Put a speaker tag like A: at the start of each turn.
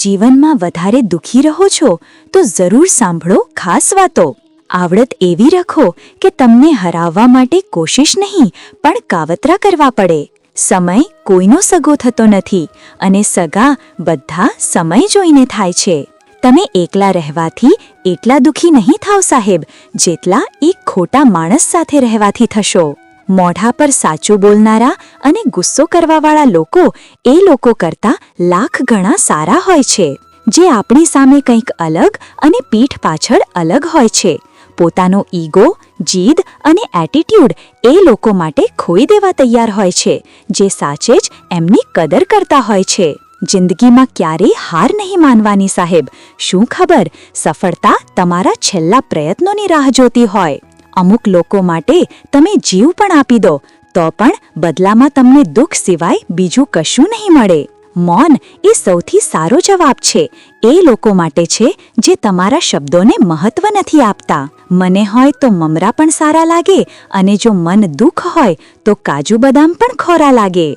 A: જીવનમાં વધારે દુઃખી રહો છો તો જરૂર સાંભળો ખાસ વાતો. આવડત એવી રાખો કે તમને હરાવવા માટે કોશિશ નહીં પણ કાવતરા કરવા પડે. સમય કોઈનો સગો થતો નથી અને સગા બધા સમય જોઈને થાય છે. તમે એકલા રહેવાથી એટલા દુઃખી નહીં થાવ સાહેબ, જેટલા એક ખોટા માણસ સાથે રહેવાથી થશો. મોઢા પર સાચું બોલનારા અને ગુસ્સો કરવાવાળા લોકો એ લોકો કરતાં લાખ ગણા સારા હોય છે, જે આપણી સામે કંઈક અલગ અને પીઠ પાછળ અલગ હોય છે. પોતાનો ઈગો, જીદ અને એટીટ્યૂડ એ લોકો માટે ખોઈ દેવા તૈયાર હોય છે, જે સાચે જ એમની કદર કરતા હોય છે. જિંદગીમાં ક્યારેય હાર નહીં માનવાની સાહેબ. શું ખબર, સફળતા તમારા છેલ્લા પ્રયત્નોની રાહ જોતી હોય. અમુક લોકો માટે તમે જીવ પણ આપી દો તો પણ બદલામાં તમને દુઃખ સિવાય બીજું કશું નહીં મળે. મૌન એ સૌથી સારો જવાબ છે. એ લોકો માટે છે જે તમારા શબ્દોને મહત્વ નથી આપતા. મને હોય તો મમરા પણ સારા લાગે અને જો મન દુઃખ હોય તો કાજુ બદામ પણ ખોરા લાગે.